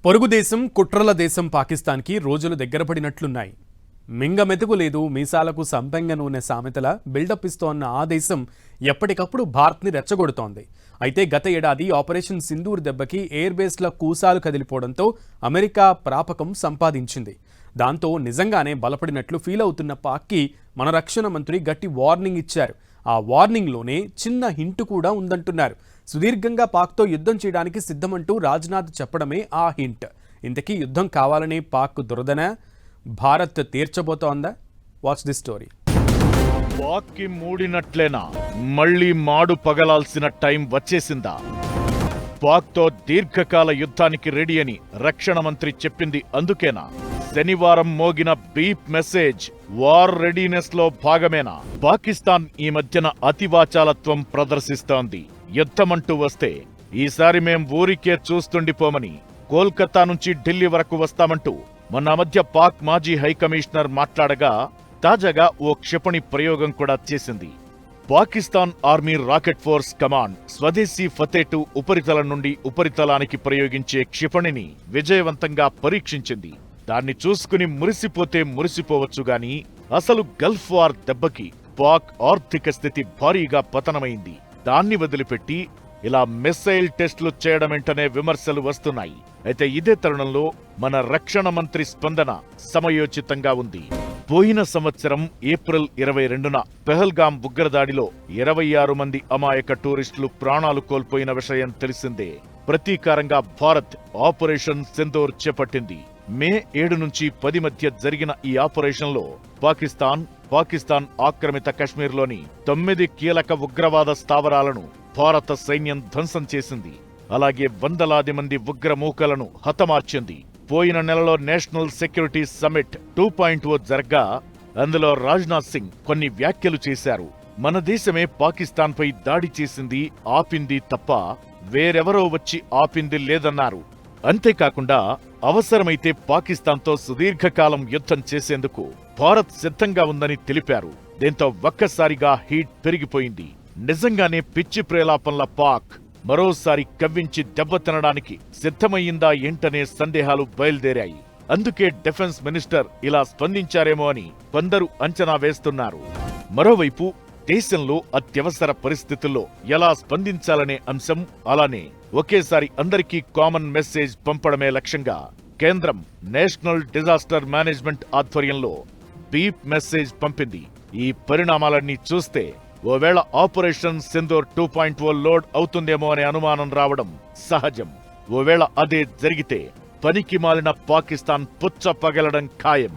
పొరుగు దేశం కుట్రల దేశం పాకిస్తాన్కి రోజులు దగ్గర పడినట్లున్నాయి. మింగమెతుకు లేదు మీసాలకు సంపెంగ నూనె సామెతల బిల్డప్ ఇస్తోన్న ఆ దేశం ఎప్పటికప్పుడు భారత్ని రెచ్చగొడుతోంది. అయితే గత ఏడాది ఆపరేషన్ సింధూర్ దెబ్బకి ఎయిర్ బేస్ల కూసాలు కదిలిపోవడంతో అమెరికా ప్రాపకం సంపాదించింది. దాంతో నిజంగానే బలపడినట్లు ఫీల్ అవుతున్న పాక్కి మన రక్షణ మంత్రి గట్టి వార్నింగ్ ఇచ్చారు. ఆ వార్నింగ్లోనే చిన్న హింట్ కూడా ఉందంటున్నారు. సుదీర్ఘంగా పాక్తో యుద్ధం చేయడానికి సిద్ధమంటూ రాజ్నాథ్ చెప్పడమే ఆ హింట్. ఇంతకీ యుద్ధం కావాలనే పాక్ దురదన భారత్ తీర్చబోతోందా? Watch the story. పాక్కి మూడినట్లేనా? మళ్లీ మాడు పగలాల్సిన టైం వచ్చేసిందా? పాక్తో దీర్ఘకాల యుద్ధానికి రెడీ అని రక్షణ మంత్రి చెప్పింది అందుకేనా? శనివారం మోగిన బీప్ మెసేజ్ వార్ రెడీనెస్ లో భాగమేనా? పాకిస్తాన్ ఈ మధ్యన అతివాచాలత్వం ప్రదర్శిస్తోంది. యుద్ధమంటూ వస్తే ఈసారి మేం ఊరికే చూస్తుండిపోమని, కోల్కతా నుంచి ఢిల్లీ వరకు వస్తామంటూ మొన్న మధ్య పాక్ మాజీ హైకమిషనర్ మాట్లాడగా తాజాగా ఓ క్షిపణి ప్రయోగం కూడా చేసింది. Pakistan army rocket force command స్వదేశీ ఫతే-2 ఉపరితలం నుండి ఉపరితలానికి ప్రయోగించే క్షిపణిని విజయవంతంగా పరీక్షించింది. దాన్ని చూసుకుని మురిసిపోతే మురిసిపోవచ్చు గాని అసలు గల్ఫ్ వార్ దెబ్బకి పాక్ ఆర్థిక స్థితి భారీగా పతనమైంది. దాన్ని వదిలిపెట్టి ఇలా మిస్సైల్ టెస్టులు చేయడమేంటనే విమర్శలు వస్తున్నాయి. అయితే ఇదే తరుణంలో మన రక్షణ మంత్రి స్పందన సమయోచితంగా ఉంది. పోయిన సంవత్సరం ఏప్రిల్ 22న పెహల్గాం ఉగ్రదాడిలో 26 మంది అమాయక టూరిస్టులు ప్రాణాలు కోల్పోయిన విషయం తెలిసిందే. ప్రతీకారంగా భారత్ ఆపరేషన్ సింధూర్ చేపట్టింది. మే 7 నుంచి 10 మధ్య జరిగిన ఈ ఆపరేషన్లో పాకిస్తాన్ ఆక్రమిత కశ్మీర్లోని 9 కీలక ఉగ్రవాద స్థావరాలను భారత సైన్యం ధ్వంసం చేసింది. అలాగే వందలాది మంది ఉగ్రమూకలను హతమార్చింది. పోయిన నెలలో నేషనల్ సెక్యూరిటీ సమ్మిట్ 2.0 జరగ్గా అందులో రాజ్నాథ్ సింగ్ కొన్ని వ్యాఖ్యలు చేశారు. మన దేశమే పాకిస్తాన్పై దాడి చేసింది, ఆపింది తప్ప వేరెవరో వచ్చి ఆపింది లేదన్నారు. అంతేకాకుండా అవసరమైతే పాకిస్తాన్తో సుదీర్ఘకాలం యుద్ధం చేసేందుకు భారత్ సిద్ధంగా ఉందని తెలిపారు. దీంతో ఒక్కసారిగా హీట్ పెరిగిపోయింది. నిజంగానే పిచ్చి ప్రేలాపంల పాక్ మరోసారి కవ్వించి దెబ్బతినడానికి సిద్ధమయ్యిందా ఏంటనే సందేహాలు బయలుదేరాయి. అందుకే డిఫెన్స్ మినిస్టర్ ఇలా స్పందించారేమో అని కొందరు అంచనా వేస్తున్నారు. మరోవైపు దేశంలో అత్యవసర పరిస్థితుల్లో ఎలా స్పందించాలనే అంశం, అలానే ఒకేసారి అందరికీ కామన్ మెసేజ్ పంపడమే లక్ష్యంగా కేంద్రం నేషనల్ డిజాస్టర్ మేనేజ్మెంట్ ఆధ్వర్యంలో బీప్ మెసేజ్ పంపింది. ఈ పరిణామాలన్నీ చూస్తే ఓవేళ ఆపరేషన్ సింధూర్ 2.0 లోడ్ అవుతుందేమో అనే అనుమానం రావడం సహజం. ఓవేళ అదే జరిగితే పనికి మాలిన పాకిస్తాన్ పుచ్చ పగలడం ఖాయం.